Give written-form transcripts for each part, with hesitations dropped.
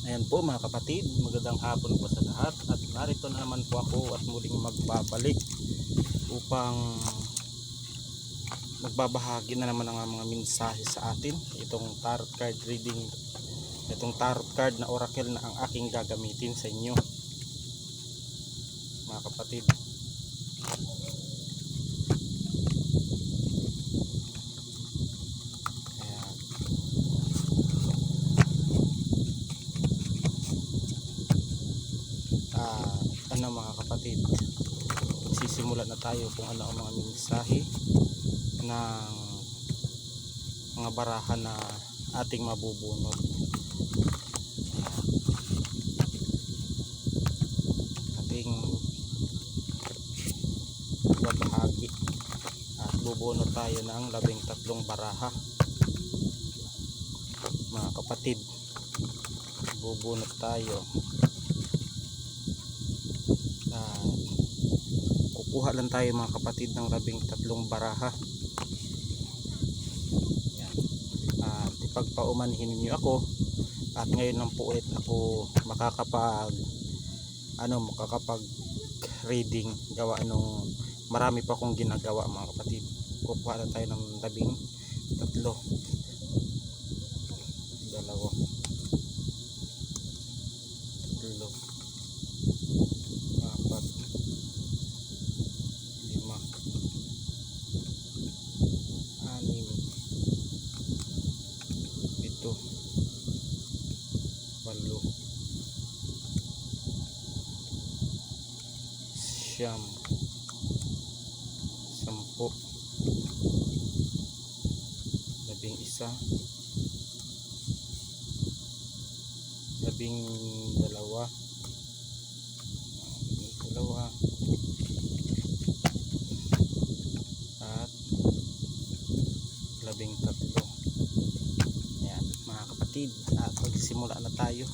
Ayan po mga kapatid, magandang hapon po sa lahat at narito na naman po ako at muling magbabalik upang magbabahagi na naman ng mga mensahe sa atin. Itong tarot card reading, itong tarot card na oracle na ang aking gagamitin sa inyo mga kapatid. Mga kapatid, sisimula na tayo kung ano ang mga mensahe ng mga barahan na ating mabubunot. Ating babahagi at bubunot tayo ng 13 baraha mga kapatid. Bubunot tayo. Kuha lang tayo mga kapatid ng 13 baraha. Yan. At ipagpaumanhin niyo ako at ngayon lang po ulit ako makakapag reading gawa nung marami pa akong ginagawa mga kapatid. Kukuha lang tayo ng 13, 2, 10, 11, 12 at 13. Yan mga kapatid, at magsimula na tayo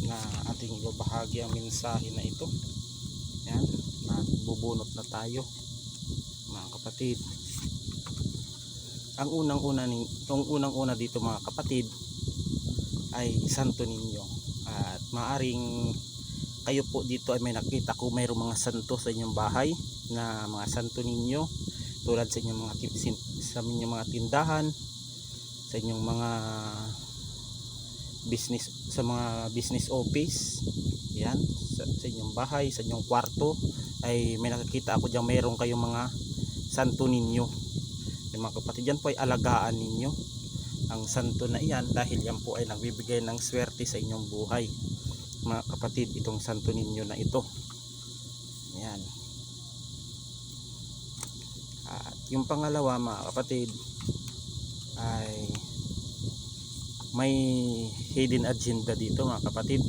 na ating ibabahagi ang mensahe na ito. Yan, bubunot na tayo mga kapatid. Ang unang-una dito mga kapatid ay Santo Niño. At maaring kayo po dito ay may nakita ko mayroong mga santo sa inyong bahay na mga Santo Niño, tulad sa inyong mga tindahan, sa inyong mga business office. Yan, sa inyong bahay, sa inyong kwarto ay may nakikita ako diyan mayroong kayong mga Santo Niño. Yung mga kapatid, yan po ay alagaan ninyo ang santo na iyan, dahil yan po ay nagbibigay ng swerte sa inyong buhay mga kapatid, itong Santo Niño na ito. Yan. At yung pangalawa mga kapatid ay may hidden agenda dito mga kapatid.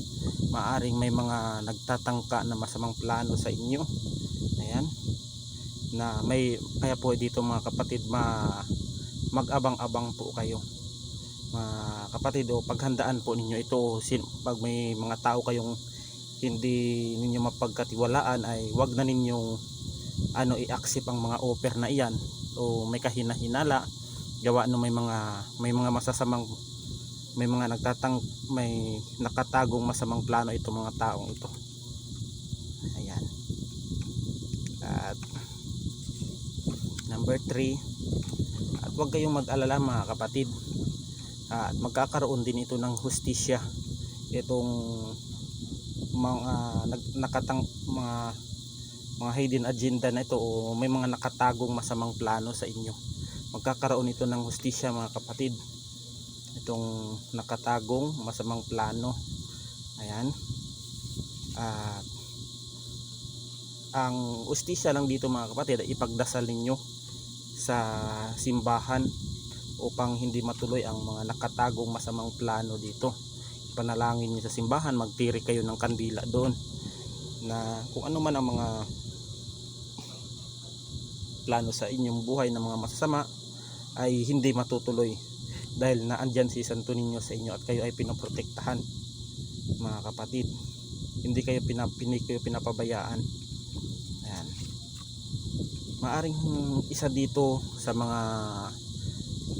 Maaring may mga nagtatangka na masamang plano sa inyo. Ayan, na kaya po dito mga kapatid mag-abang-abang po kayo mga kapatid, o paghandaan po ninyo ito. Pag may mga tao kayong hindi ninyo mapagkatiwalaan ay wag na ninyong i-accept ang mga offer na iyan, o may kahina-hinala gawa no may mga masasamang, may nakatagong masamang plano itong mga taong ito. Ayan. At number 3, at huwag kayong mag-alala mga kapatid, at magkakaroon din ito ng hustisya, itong mga mga hidden agenda na ito, o may mga nakatagong masamang plano sa inyo. Magkakaroon ito ng hustisya mga kapatid, itong nakatagong masamang plano. Ayan. At ang hustisya lang dito mga kapatid ay ipagdasal ninyo sa simbahan upang hindi matuloy ang mga nakatagong masamang plano dito. Panalangin niyo sa simbahan, magtiri kayo ng kandila doon, na kung ano man ang mga plano sa inyong buhay na mga masasama ay hindi matutuloy, dahil naandyan si Santo Niño sa inyo at kayo ay pinoprotektahan mga kapatid. Hindi kayo pinapabayaan. Ayan. Maaring isa dito sa mga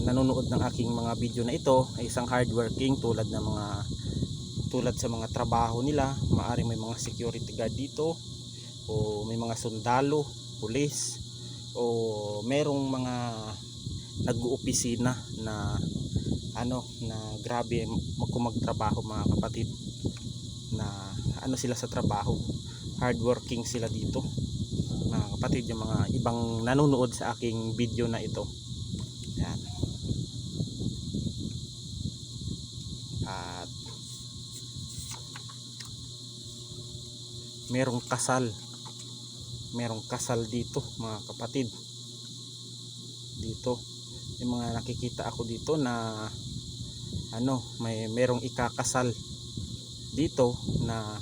nanonood ng aking mga video na ito ay isang hardworking tulad ng mga tulad sa mga trabaho nila, maaaring may mga security guard dito, o may mga sundalo, pulis, o merong mga nag-uopisina na na grabe kung magtrabaho mga kapatid, na sila sa trabaho, hardworking sila dito mga kapatid, yung mga ibang nanonood sa aking video na ito. Yan. At merong kasal dito mga kapatid. Dito yung mga nakikita ako dito na merong ikakasal dito, na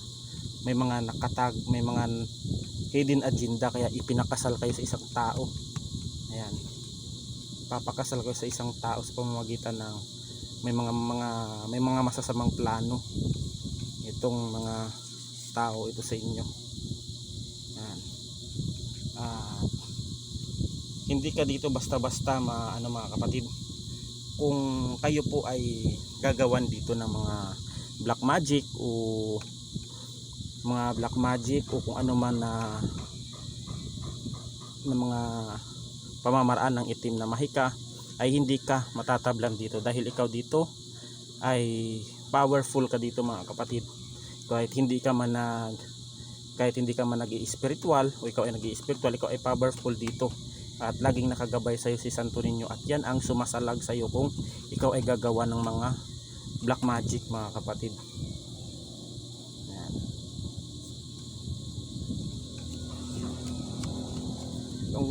may mga nakatag, may mga hidden agenda, kaya ipinakasal kayo sa isang tao. Ayan, papakasal kayo sa isang tao sa pamamagitan ng may mga masasamang plano itong mga tao ito sa inyo. Ayan. Hindi ka dito basta-basta mga kapatid. Kung kayo po ay gagawan dito ng mga black magic o kung ano man na mga pamamaraan ng itim na mahika, ay hindi ka matatablan dito, dahil ikaw dito ay powerful ka dito mga kapatid. Kahit hindi ka man nag-i-spiritual, o ikaw ay nag-i-spiritual, ikaw ay powerful dito, at laging nakagabay sa iyo si Santo Niño, at yan ang sumasalag sa iyo kung ikaw ay gagawa ng mga black magic mga kapatid. Yan.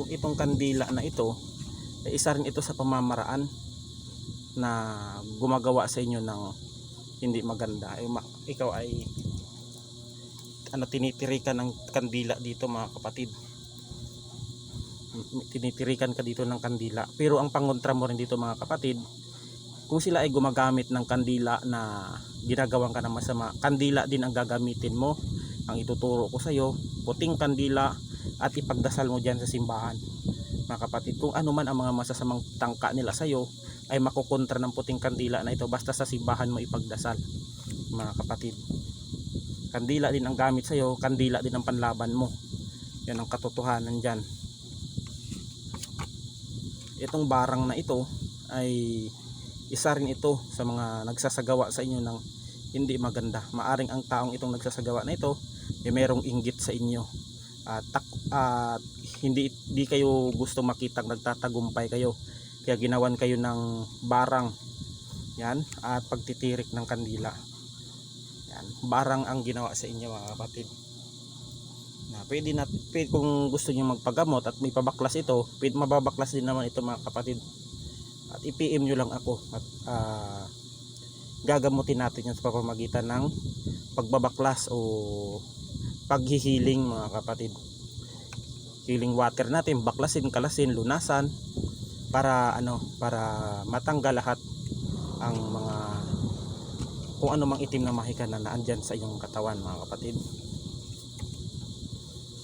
Itong kandila na ito ay isa rin ito sa pamamaraan na gumagawa sa inyo ng hindi maganda. Ikaw ay tinitirikan ng kandila dito mga kapatid. Tinitirikan ka dito ng kandila, pero ang pangontra mo rin dito mga kapatid, kung sila ay gumagamit ng kandila na ginagawan ka ng masama, kandila din ang gagamitin mo. Ang ituturo ko sa iyo, puting kandila, at ipagdasal mo diyan sa simbahan mga kapatid. Kung ano man ang mga masasamang tangka nila sa iyo, ay makukontra ng puting kandila na ito basta sa simbahan mo ipagdasal mga kapatid. Kandila din ang gamit sa iyo, kandila din ang panlaban mo. Yan ang katotohanan diyan. Itong barang na ito ay isa rin ito sa mga nagsasagawa sa inyo ng hindi maganda. Maaring ang taong itong nagsasagawa na ito ay merong inggit sa inyo, at hindi kayo gusto makitang nagtatagumpay kayo, kaya ginawan kayo ng barang yan, at pagtitirik ng kandila. Yan, barang ang ginawa sa inyo mga kapatid. Pwede kung gusto niyo magpagamot at may pabaklas ito, mababaklas din naman ito mga kapatid, at i-PM nyo lang ako, at gagamutin natin yan sa pamamagitan ng pagbabaklas o paghihiling mga kapatid. Healing water natin, baklasin, kalasin, lunasan, para matanggal lahat ang mga kung ano mang itim na mahika na naandyan sa iyong katawan mga kapatid.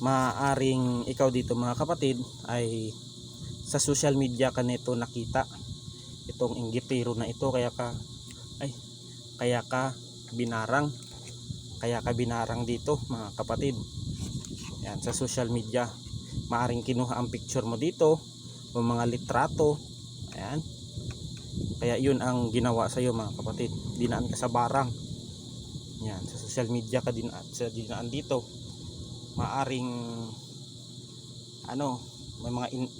Maaring ikaw dito mga kapatid ay sa social media ka nito nakita itong inggitero na ito, kaya ka binarang dito mga kapatid. Yan, sa social media maaring kinuha ang picture mo dito o mga litrato. Ayan, kaya yun ang ginawa sa iyo mga kapatid, dinaan ka sa barang. Yan, sa social media ka dinaan dito. Maaring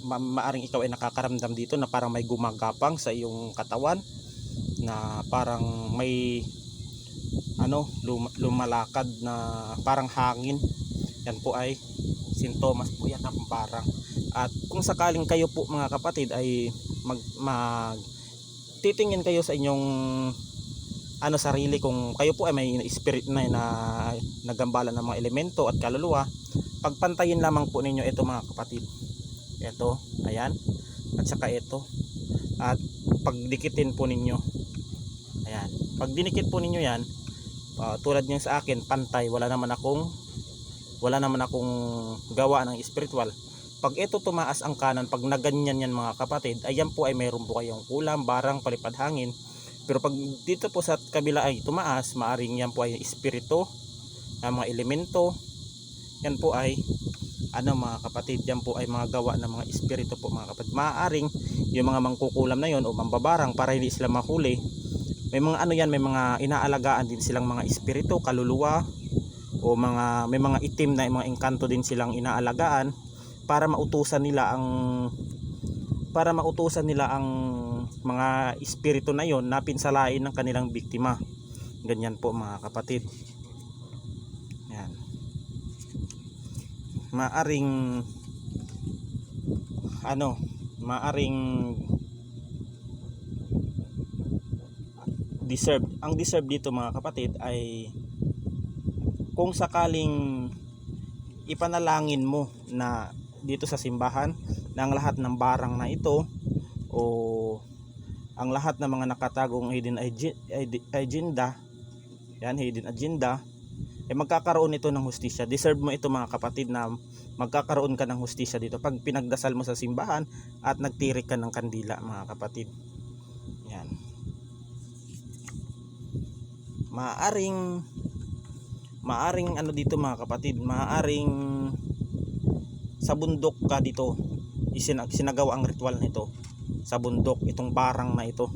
maaring ikaw ay nakakaramdam dito na parang may gumagapang sa iyong katawan, na parang may lumalakad na parang hangin. Yan po ay sintomas po yan ng barang. At kung sakaling kayo po mga kapatid ay titingin kayo sa inyong sarili, kung kayo po ay may spirit na nagambala ng mga elemento at kaluluwa, pagpantayin lamang po ninyo ito mga kapatid. Ito, ayan, at saka ito, at pagdikitin po ninyo. Ayan, pag dinikit po ninyo yan, tulad nyo sa akin, pantay, wala naman akong gawa ng spiritual. Pag ito tumaas ang kanan, pag naganyan yan mga kapatid, ayan po ay mayroon po kayong kulam, barang, palipad hangin, Pero pag dito po sa kabila ay tumaas, maaring yan po ay espiritu, mga elemento. Yan po ay ano mga kapatid, yan po ay mga gawa ng mga espiritu po mga kapatid. Maaaring yung mga mangkukulam na yon o mambabarang para hindi sila mahuli, may mga ano yan, may mga inaalagaan din silang mga espiritu, kaluluwa, o may mga itim na mga engkanto din silang inaalagaan para mautusan nila ang mga espiritu na yon na pinsalain ng kanilang biktima. Ganyan po mga kapatid. Yan. Maaring ang deserve dito mga kapatid ay kung sakaling ipanalangin mo na dito sa simbahan na ang lahat ng barang na ito o ang lahat ng mga nakatagong hidden agenda, yan, hidden agenda, ay magkakaroon ito ng hustisya. Deserve mo ito mga kapatid na magkakaroon ka ng hustisya dito pag pinagdasal mo sa simbahan at nagtirik ka ng kandila mga kapatid. Yan. Maaring ano dito mga kapatid, maaring sa bundok ka dito sinagawa ang ritual nito. Sa bundok, itong barang na ito,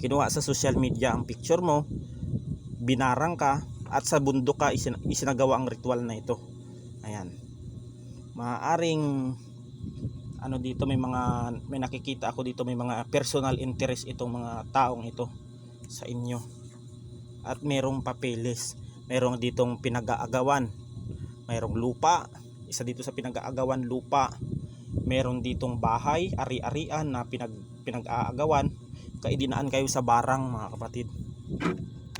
kinuha sa social media ang picture mo, binarang ka, at sa bundok ka isinagawa ang ritual na ito. Ayan. Maaring ano dito, may nakikita ako dito, may mga personal interest itong mga taong ito sa inyo. At merong papeles, merong ditong pinag-aagawan, merong lupa, isa dito sa pinag-aagawan lupa, meron ditong bahay, ari-arian na pinag-aagawan, kaya dinaan kayo sa barang mga kapatid.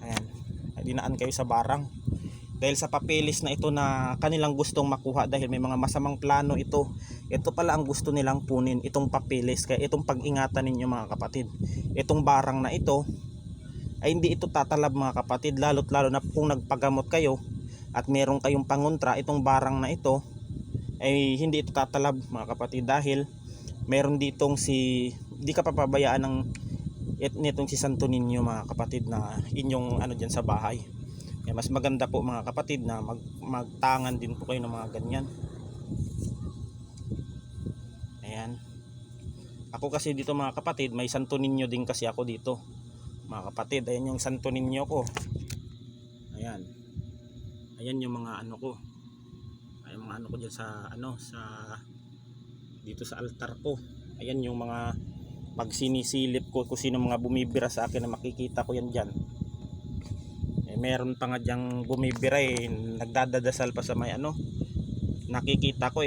Ayan, dinaan kayo sa barang dahil sa papeles na ito na kanilang gustong makuha, dahil may mga masamang plano ito pala ang gusto nilang punin, itong papeles. Kaya itong pag-ingatan ninyo mga kapatid, itong barang na ito ay hindi ito tatalab mga kapatid, lalo na kung nagpagamot kayo at meron kayong pangontra, itong barang na ito ay hindi ito tatalab mga kapatid, dahil meron ditong di ka papabayaan nitong si Santo Niño mga kapatid na inyong ano dyan sa bahay. Kaya mas maganda po mga kapatid na magtangan din po kayo ng mga ganyan. Ayan. Ako kasi dito mga kapatid, may Santo Niño din kasi ako dito mga kapatid. Ayan yung Santo Niño ko. Ayan. Ayan yung mga ano ko. Ay mga ano ko diyan sa dito sa altar ko. Ayan yung mga pag sinisilip ko kung sino mga bumibira sa akin, na makikita ko yan diyan. Meron pa nga diyang bumibira nagdadasal pa sa may nakikita ko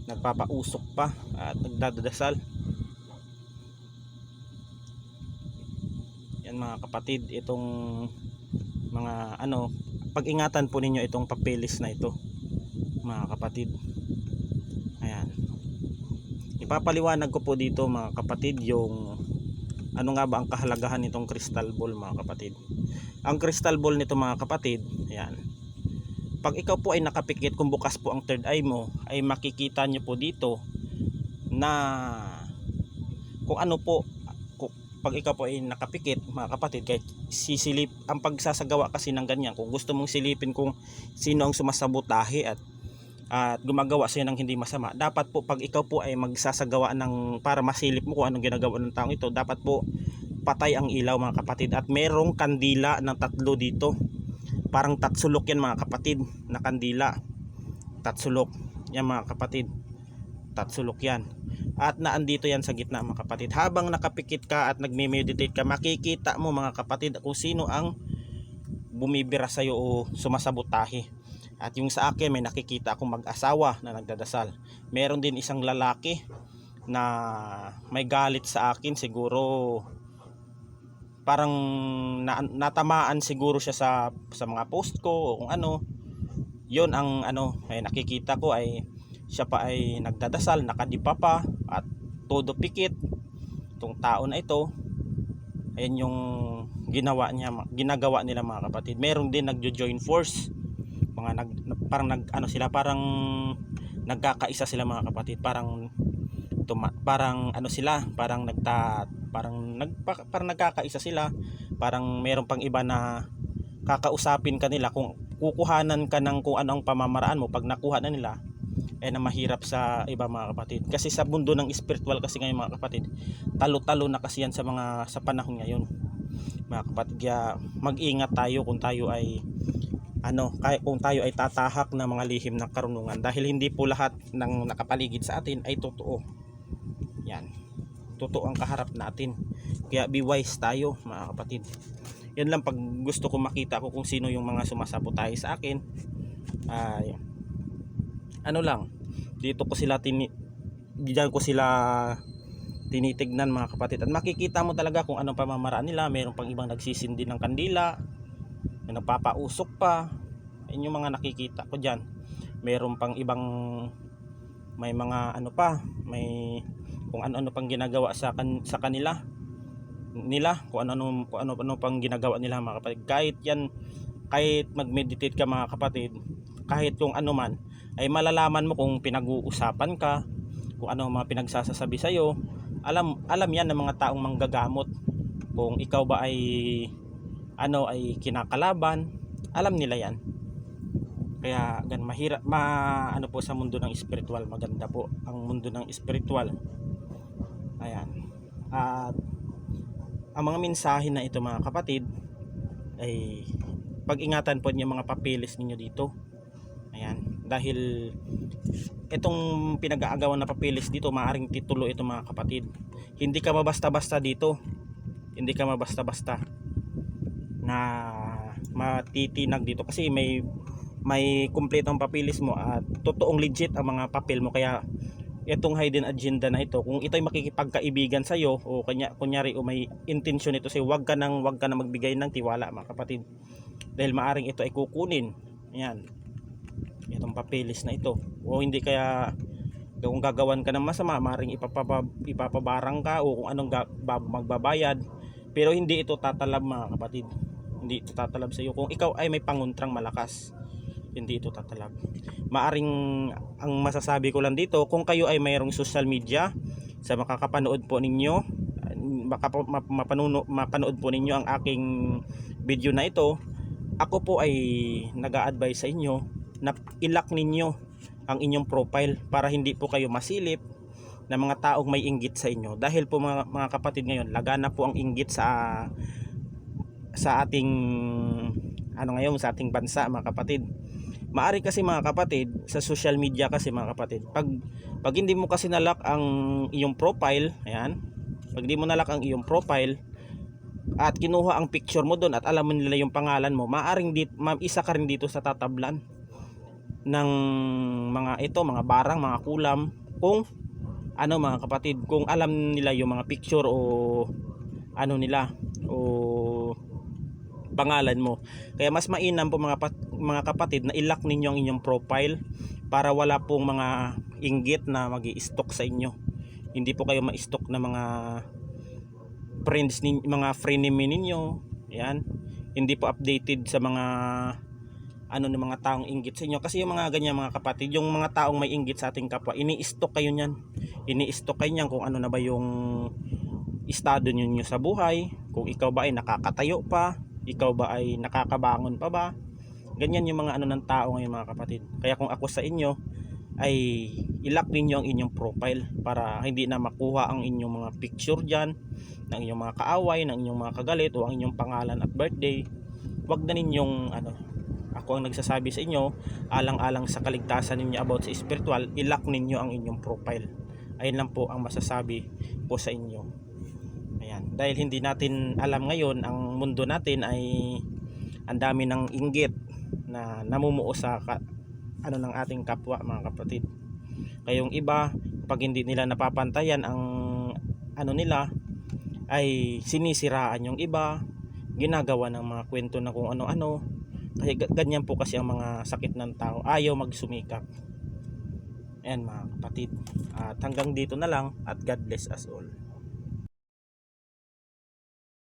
nagpapausok pa at nagdadasal. Yan mga kapatid, itong mga pag-ingatan po ninyo itong papeles na ito mga kapatid. Ayan, ipapaliwanag ko po dito mga kapatid yung ano nga ba ang kahalagahan nitong crystal ball mga kapatid. Ang crystal ball nito mga kapatid, ayan, pag ikaw po ay nakapikit, kung bukas po ang third eye mo, ay makikita nyo po dito na kung ano po, pag ikaw po ay nakapikit mga kapatid, kahit sisilip, ang pagsasagawa kasi ng ganyan, kung gusto mong silipin kung sino ang sumasabotahe at gumagawa siya ng hindi masama, dapat po pag ikaw po ay magsasagawa para masilip mo kung anong ginagawa ng taong ito, dapat po patay ang ilaw mga kapatid, at merong kandila ng 3 dito, parang tatsulok yan mga kapatid na kandila, tatsulok yan mga kapatid, tatsulok yan, at naandito yan sa gitna mga kapatid. Habang nakapikit ka at nagme-meditate ka, makikita mo mga kapatid kung sino ang bumibira sa iyo o sumasabotahe. At yung sa akin, may nakikita akong mag-asawa na nagdadasal. Meron din isang lalaki na may galit sa akin, siguro parang natamaan siguro siya sa mga post ko o kung ano. Yun ang ay nakikita ko, ay siya pa ay nagdadasal, nakadipa pa at todo pikit. Itong tao na ito, ayan yung ginagawa nila mga kapatid. Meron din nagjo-join force, parang parang nagkakaisa sila mga kapatid, parang parang ano sila, parang nagkakaisa sila, parang meron pang iba na kakausapin ka nila kung kukuhanan ka ng kung anong pamamaraan mo. Pag nakuha na nila na mahirap sa iba mga kapatid, kasi sa mundo ng spiritual kasi ngayon mga kapatid, talo-talo na kasi yan sa panahon ngayon mga kapatid. Kaya mag-ingat tayo kung tayo ay tatahak ng mga lihim ng karunungan, dahil hindi po lahat ng nakapaligid sa atin ay totoo. Yan, totoo ang kaharap natin, kaya be wise tayo mga kapatid. Yan lang, pag gusto ko makita ko kung sino yung mga sumasabotahe sa akin, ay dito ko sila diyan ko sila tinitignan mga kapatid, at makikita mo talaga kung anong pamamaraan nila. Meron pang ibang nagsisindi ng kandila, may nagpapausok pa. Yun yung mga nakikita ko diyan. Meron pang ibang may mga may kung ano pang ginagawa sa kanila kung ano pang ginagawa nila mga kapatid. Kahit mag-meditate ka mga kapatid, kahit yung ano man, ay malalaman mo kung pinag-uusapan ka, kung ano mga pinagsasabi sa iyo. Alam yan ng mga taong manggagamot, kung ikaw ba ay kinakalaban, alam nila yan. Kaya mahirap po sa mundo ng spiritual. Maganda po ang mundo ng spiritual. Ayan. At ang mga mensahe na ito mga kapatid ay pag-ingatan po niyo mga papeles ninyo dito. Ayan, dahil itong pinag-aagawan na papeles dito, maaring titulo ito mga kapatid. Hindi ka mabasta-basta dito. Hindi ka mabasta-basta na matitinag dito, kasi may kumpletong papeles mo at totoong legit ang mga papel mo. Kaya itong hidden agenda na ito, kung ito ay makikipagkaibigan sa iyo, o kunyari o may intention ito, wag ka nang magbigay ng tiwala mga kapatid, dahil maaring ito ay kukunin. Ayan, itong papeles na ito, o hindi, kaya kung gagawan ka ng masama, maaring ipapabarang ka o kung anong magbabayad, pero hindi ito tatalab mga kapatid. Hindi ito tatalab sa iyo. Kung ikaw ay may panguntrang malakas, hindi ito tatalab. Maaring ang masasabi ko lang dito, kung kayo ay mayroong social media, sa makakapanood po ninyo, mapanood po ninyo ang aking video na ito, ako po ay nag-a-advise sa inyo na i-lock ninyo ang inyong profile para hindi po kayo masilip ng mga taong may inggit sa inyo. Dahil po mga kapatid, ngayon lagana po ang inggit sa ating sa ating bansa mga kapatid. Maari kasi mga kapatid, sa social media kasi mga kapatid, pag hindi mo kasi nalock ang iyong profile, ayan, pag hindi mo nalock ang iyong profile at kinuha ang picture mo doon at alam mo nila yung pangalan mo, maaring isa ka rin dito sa tatablan ng mga barang, mga kulam, kung mga kapatid, kung alam nila yung mga picture o pangalan mo. Kaya mas mainam po mga kapatid na i-lock ninyo ang inyong profile para wala pong mga inggit na magi-stalk sa inyo. Hindi po kayo ma-stalk na mga frenemy ninyo. Ayan. Hindi po updated sa mga ng mga taong inggit sa inyo, kasi yung mga ganyan mga kapatid, yung mga taong may inggit sa ating kapwa, ini-stalk kayo niyan. Ini-stalk kayo niyan kung ano na ba yung estado niyo sa buhay, kung ikaw ba ay nakakatayo pa, ikaw ba ay nakakabangon pa ba. Ganyan yung mga ng tao ngayon mga kapatid. Kaya kung ako sa inyo, ay i-lock ninyo ang inyong profile para hindi na makuha ang inyong mga picture dyan ng inyong mga kaaway, ng inyong mga kagalit, o ang inyong pangalan at birthday. Wag na ninyong ako ang nagsasabi sa inyo, alang-alang sa kaligtasan ninyo about sa spiritual, i-lock ninyo ang inyong profile. Ayun lang po ang masasabi po sa inyo. Ayan, dahil hindi natin alam ngayon, ang mundo natin ay ang dami ng inggit na namumuo sa ng ating kapwa mga kapatid. Kayong iba, pag hindi nila napapantayan ang nila, ay sinisiraan yung iba, ginagawa ng mga kwento na kung ano-ano. Kasi ganyan po kasi ang mga sakit ng tao, ayaw magsumikap. Ayan mga kapatid, at hanggang dito na lang, at God bless us all.